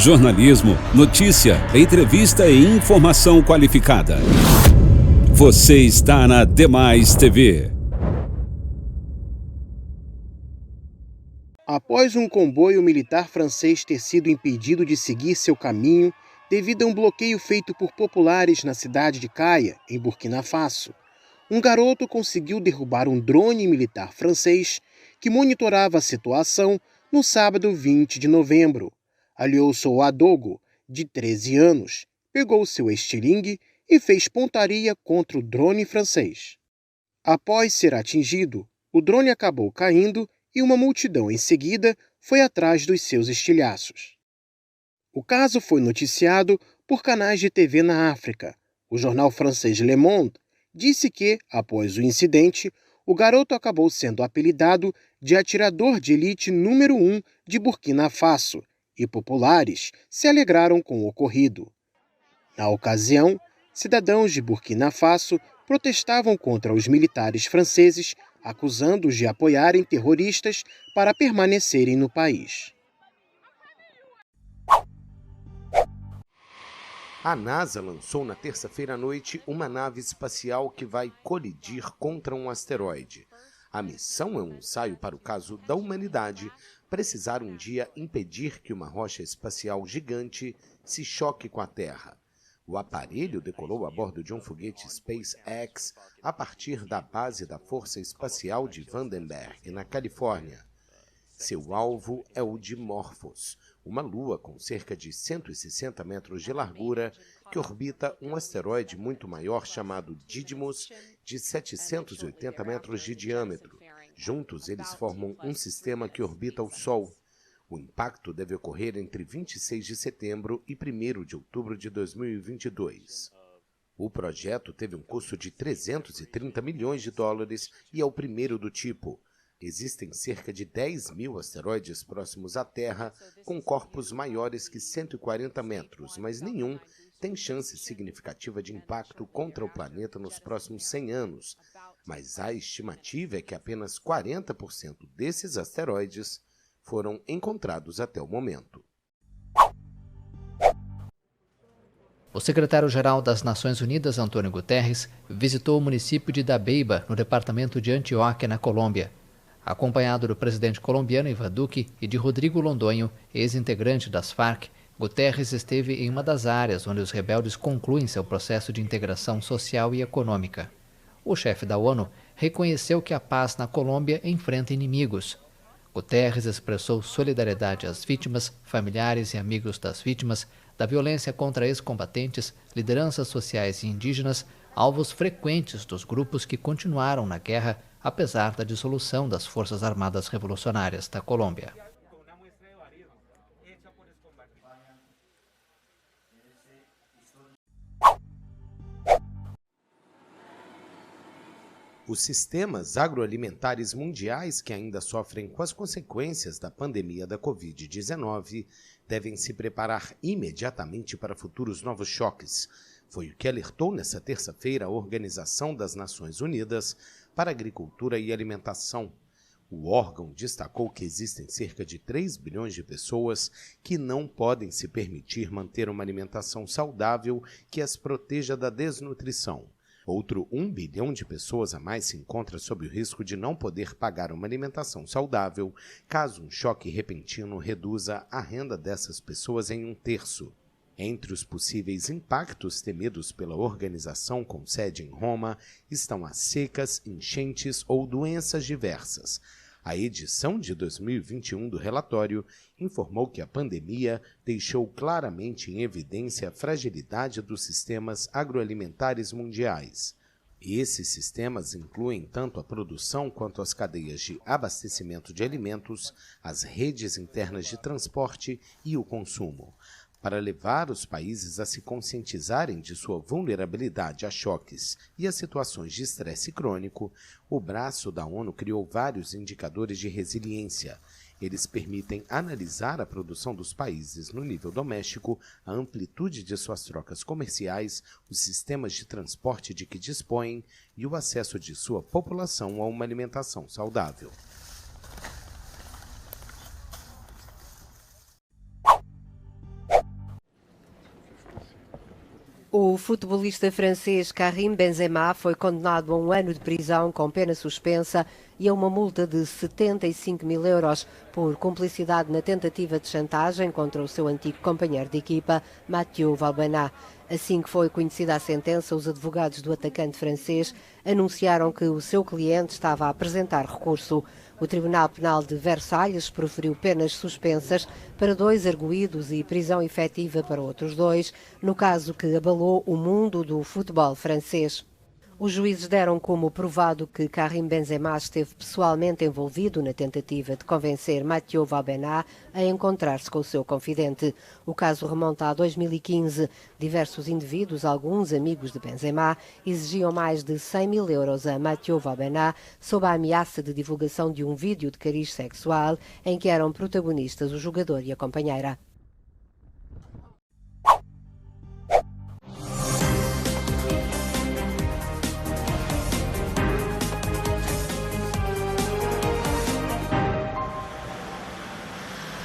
Jornalismo, notícia, entrevista e informação qualificada. Você está na Demais TV. Após um comboio militar francês ter sido impedido de seguir seu caminho devido a um bloqueio feito por populares na cidade de Kaya, em Burkina Faso, um garoto conseguiu derrubar um drone militar francês que monitorava a situação no sábado 20 de novembro. Aliosso Adogo, de 13 anos, pegou seu estilingue e fez pontaria contra o drone francês. Após ser atingido, o drone acabou caindo e uma multidão em seguida foi atrás dos seus estilhaços. O caso foi noticiado por canais de TV na África. O jornal francês Le Monde disse que, após o incidente, o garoto acabou sendo apelidado de atirador de elite número 1 de Burkina Faso, e populares se alegraram com o ocorrido. Na ocasião, cidadãos de Burkina Faso protestavam contra os militares franceses, acusando-os de apoiarem terroristas para permanecerem no país. A NASA lançou na terça-feira à noite uma nave espacial que vai colidir contra um asteroide. A missão é um ensaio para o caso da humanidade precisar um dia impedir que uma rocha espacial gigante se choque com a Terra. O aparelho decolou a bordo de um foguete SpaceX a partir da base da Força Espacial de Vandenberg, na Califórnia. Seu alvo é o Dimorphos, uma lua com cerca de 160 metros de largura que orbita um asteroide muito maior chamado Didymos, de 780 metros de diâmetro. Juntos, eles formam um sistema que orbita o Sol. O impacto deve ocorrer entre 26 de setembro e 1º de outubro de 2022. O projeto teve um custo de 330 milhões de dólares e é o primeiro do tipo. Existem cerca de 10 mil asteroides próximos à Terra com corpos maiores que 140 metros, mas nenhum tem chance significativa de impacto contra o planeta nos próximos 100 anos. Mas a estimativa é que apenas 40% desses asteroides foram encontrados até o momento. O secretário-geral das Nações Unidas, Antônio Guterres, visitou o município de Dabeiba, no departamento de Antioquia, na Colômbia. Acompanhado do presidente colombiano Iván Duque e de Rodrigo Londoño, ex-integrante das Farc, Guterres esteve em uma das áreas onde os rebeldes concluem seu processo de integração social e econômica. O chefe da ONU reconheceu que a paz na Colômbia enfrenta inimigos. Guterres expressou solidariedade às vítimas, familiares e amigos das vítimas da violência contra ex-combatentes, lideranças sociais e indígenas, alvos frequentes dos grupos que continuaram na guerra apesar da dissolução das Forças Armadas Revolucionárias da Colômbia. Os sistemas agroalimentares mundiais que ainda sofrem com as consequências da pandemia da Covid-19 devem se preparar imediatamente para futuros novos choques. Foi o que alertou nesta terça-feira a Organização das Nações Unidas para a Agricultura e Alimentação. O órgão destacou que existem cerca de 3 bilhões de pessoas que não podem se permitir manter uma alimentação saudável que as proteja da desnutrição. Outro 1 bilhão de pessoas a mais se encontra sob o risco de não poder pagar uma alimentação saudável, caso um choque repentino reduza a renda dessas pessoas em 1/3. Entre os possíveis impactos temidos pela organização com sede em Roma estão as secas, enchentes ou doenças diversas. A edição de 2021 do relatório informou que a pandemia deixou claramente em evidência a fragilidade dos sistemas agroalimentares mundiais. Esses sistemas incluem tanto a produção quanto as cadeias de abastecimento de alimentos, as redes internas de transporte e o consumo. Para levar os países a se conscientizarem de sua vulnerabilidade a choques e a situações de estresse crônico, o braço da ONU criou vários indicadores de resiliência. Eles permitem analisar a produção dos países no nível doméstico, a amplitude de suas trocas comerciais, os sistemas de transporte de que dispõem e o acesso de sua população a uma alimentação saudável. O futebolista francês Karim Benzema foi condenado a 1 ano de prisão com pena suspensa e a uma multa de 75 mil euros por cumplicidade na tentativa de chantagem contra o seu antigo companheiro de equipa, Mathieu Valbuena. Assim que foi conhecida a sentença, os advogados do atacante francês anunciaram que o seu cliente estava a apresentar recurso. O Tribunal Penal de Versalhes proferiu penas suspensas para 2 arguidos e prisão efetiva para outros 2, no caso que abalou o mundo do futebol francês. Os juízes deram como provado que Karim Benzema esteve pessoalmente envolvido na tentativa de convencer Mathieu Valbuena a encontrar-se com o seu confidente. O caso remonta a 2015. Diversos indivíduos, alguns amigos de Benzema, exigiam mais de 100 mil euros a Mathieu Valbuena sob a ameaça de divulgação de um vídeo de cariz sexual em que eram protagonistas o jogador e a companheira.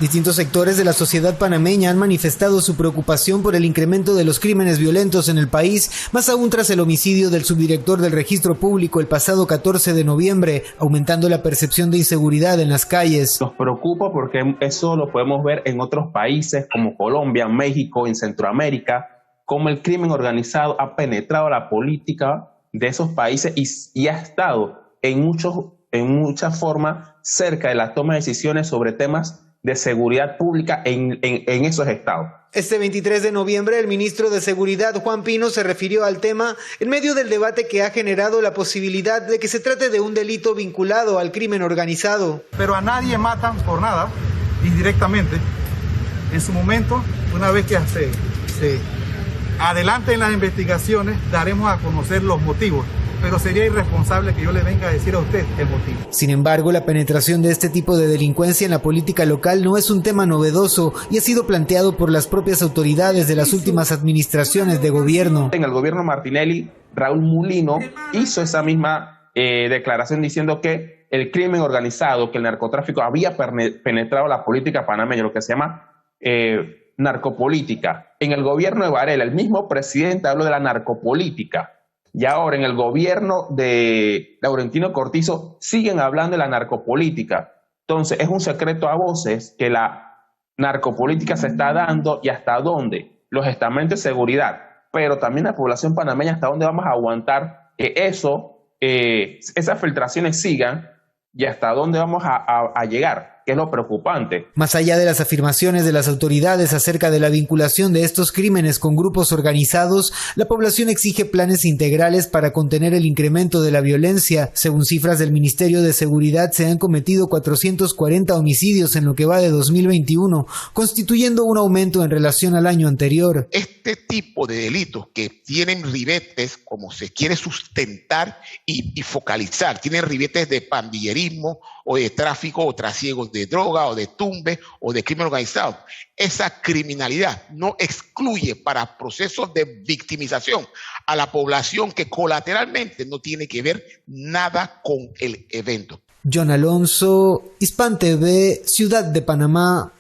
Distintos sectores de la sociedad panameña han manifestado su preocupación por el incremento de los crímenes violentos en el país, más aún tras el homicidio del subdirector del Registro Público el pasado 14 de noviembre, aumentando la percepción de inseguridad en las calles. Nos preocupa porque eso lo podemos ver en otros países como Colombia, México, en Centroamérica, cómo el crimen organizado ha penetrado la política de esos países y ha estado en muchas formas cerca de la toma de decisiones sobre temas de seguridad pública en esos estados. Este 23 de noviembre, el ministro de Seguridad, Juan Pino, se refirió al tema en medio del debate que ha generado la posibilidad de que se trate de un delito vinculado al crimen organizado. Pero a nadie matan por nada, indirectamente. En su momento, una vez que se adelanten las investigaciones, daremos a conocer los motivos. Pero sería irresponsable que yo le venga a decir a usted el motivo. Sin embargo, la penetración de este tipo de delincuencia en la política local no es un tema novedoso y ha sido planteado por las propias autoridades de las últimas administraciones de gobierno. En el gobierno Martinelli, Raúl Mulino hizo esa misma declaración diciendo que el crimen organizado, que el narcotráfico había penetrado la política panameña, lo que se llama narcopolítica. En el gobierno de Varela, el mismo presidente habló de la narcopolítica. Y ahora en el gobierno de Laurentino Cortizo siguen hablando de la narcopolítica. Entonces es un secreto a voces que la narcopolítica se está dando y hasta dónde los estamentos de seguridad, pero también la población panameña, hasta dónde vamos a aguantar que esas filtraciones sigan y hasta dónde vamos a llegar, que es lo preocupante. Más allá de las afirmaciones de las autoridades acerca de la vinculación de estos crímenes con grupos organizados, la población exige planes integrales para contener el incremento de la violencia. Según cifras del Ministerio de Seguridad, se han cometido 440 homicidios en lo que va de 2021, constituyendo un aumento en relación al año anterior. Este tipo de delitos que tienen ribetes, como se quiere sustentar y focalizar, tienen ribetes de pandillerismo o de tráfico o trasiego de droga o de tumbe o de crimen organizado. Esa criminalidad no excluye para procesos de victimización a la población que colateralmente no tiene que ver nada con el evento. John Alonso, Hispan TV, Ciudad de Panamá.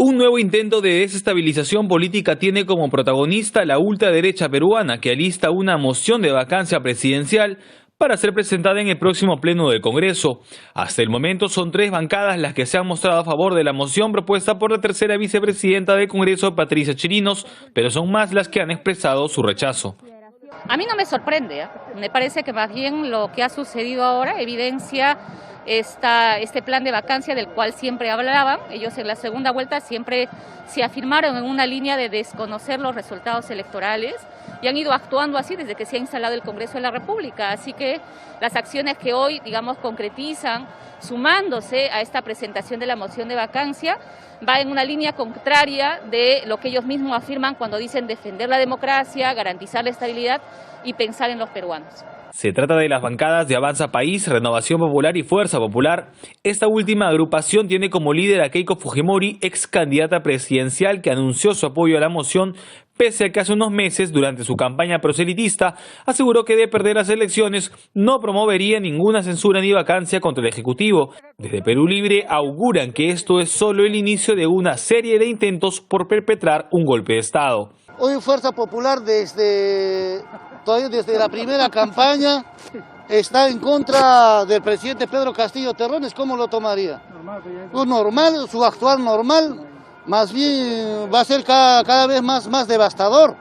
Un nuevo intento de desestabilización política tiene como protagonista la ultraderecha peruana, que alista una moción de vacancia presidencial para ser presentada en el próximo pleno del Congreso. Hasta el momento son 3 bancadas las que se han mostrado a favor de la moción propuesta por la tercera vicepresidenta del Congreso, Patricia Chirinos, pero son más las que han expresado su rechazo. A mí no me sorprende, me parece que más bien lo que ha sucedido ahora evidencia este plan de vacancia del cual siempre hablaban. Ellos en la segunda vuelta siempre se afirmaron en una línea de desconocer los resultados electorales y han ido actuando así desde que se ha instalado el Congreso de la República. Así que las acciones que hoy, concretizan, sumándose a esta presentación de la moción de vacancia, va en una línea contraria de lo que ellos mismos afirman cuando dicen defender la democracia, garantizar la estabilidad y pensar en los peruanos. Se trata de las bancadas de Avanza País, Renovación Popular y Fuerza Popular. Esta última agrupación tiene como líder a Keiko Fujimori, ex candidata presidencial que anunció su apoyo a la moción, pese a que hace unos meses, durante su campaña proselitista, aseguró que de perder las elecciones no promovería ninguna censura ni vacancia contra el Ejecutivo. Desde Perú Libre auguran que esto es solo el inicio de una serie de intentos por perpetrar un golpe de Estado. Hoy Fuerza Popular desde la primera campaña está en contra del presidente Pedro Castillo Terrones. ¿Cómo lo tomaría? Normal, su actuar normal, más bien va a ser cada vez más devastador.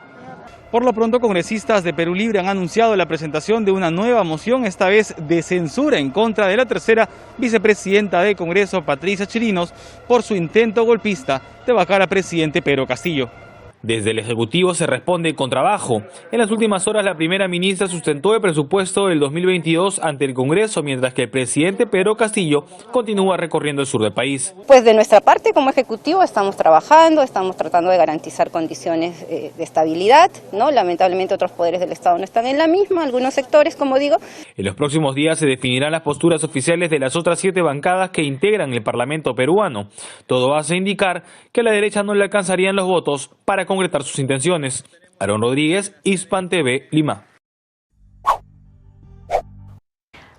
Por lo pronto, congresistas de Perú Libre han anunciado la presentación de una nueva moción, esta vez de censura en contra de la tercera vicepresidenta del Congreso, Patricia Chirinos, por su intento golpista de vacar al presidente Pedro Castillo. Desde el Ejecutivo se responde con trabajo. En las últimas horas la primera ministra sustentó el presupuesto del 2022 ante el Congreso, mientras que el presidente Pedro Castillo continúa recorriendo el sur del país. Pues de nuestra parte como Ejecutivo estamos trabajando, estamos tratando de garantizar condiciones de estabilidad, ¿no? Lamentablemente otros poderes del Estado no están en la misma, algunos sectores, como digo. En los próximos días se definirán las posturas oficiales de las otras 7 bancadas que integran el Parlamento peruano. Todo hace indicar que a la derecha no le alcanzarían los votos para concretar sus intenciones. Aaron Rodríguez, Hispan TV, Lima.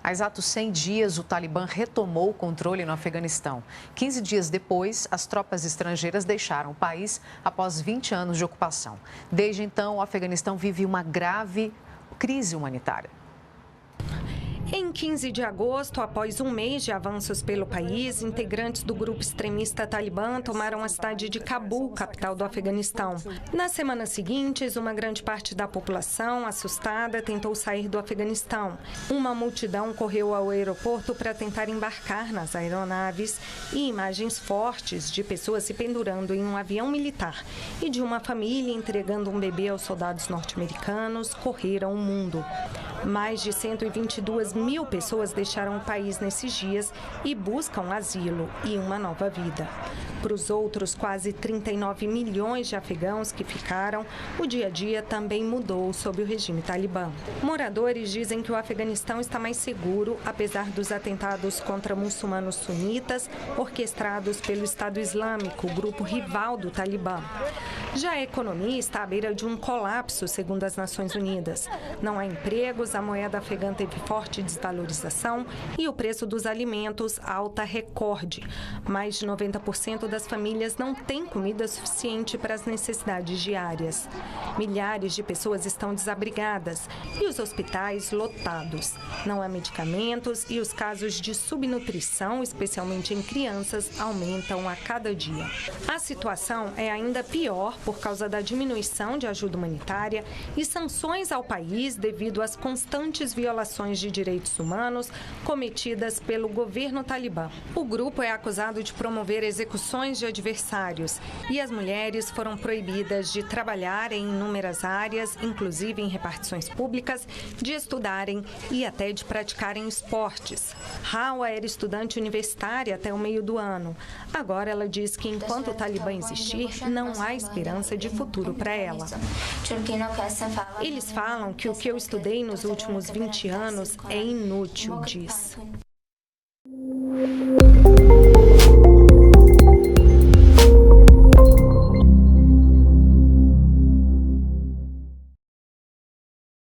Há exatos 100 dias, o Talibã retomou o controle no Afeganistão. 15 dias depois, as tropas estrangeiras deixaram o país após 20 anos de ocupação. Desde então, o Afeganistão vive uma grave crise humanitária. Em 15 de agosto, após um mês de avanços pelo país, integrantes do grupo extremista Talibã tomaram a cidade de Cabul, capital do Afeganistão. Nas semanas seguintes, uma grande parte da população, assustada, tentou sair do Afeganistão. Uma multidão correu ao aeroporto para tentar embarcar nas aeronaves e imagens fortes de pessoas se pendurando em um avião militar e de uma família entregando um bebê aos soldados norte-americanos correram o mundo. Mais de 122 mil pessoas deixaram o país nesses dias e buscam asilo e uma nova vida. Para os outros quase 39 milhões de afegãos que ficaram, o dia a dia também mudou sob o regime talibã. Moradores dizem que o Afeganistão está mais seguro, apesar dos atentados contra muçulmanos sunitas orquestrados pelo Estado Islâmico, o grupo rival do Talibã. Já a economia está à beira de um colapso, segundo as Nações Unidas. Não há empregos, a moeda afegã teve forte desvalorização e o preço dos alimentos alta recorde. Mais de 90% das famílias não têm comida suficiente para as necessidades diárias. Milhares de pessoas estão desabrigadas e os hospitais lotados. Não há medicamentos e os casos de subnutrição, especialmente em crianças, aumentam a cada dia. A situação é ainda pior por causa da diminuição de ajuda humanitária e sanções ao país devido às constantes violações de direitos humanos cometidas pelo governo talibã. O grupo é acusado de promover execuções de adversários e as mulheres foram proibidas de trabalhar em inúmeras áreas, inclusive em repartições públicas, de estudarem e até de praticarem esportes. Hawa era estudante universitária até o meio do ano. Agora ela diz que enquanto o Talibã existir, não há esperança de futuro para ela. Eles falam que o que eu estudei nos últimos 20 anos é inútil, diz.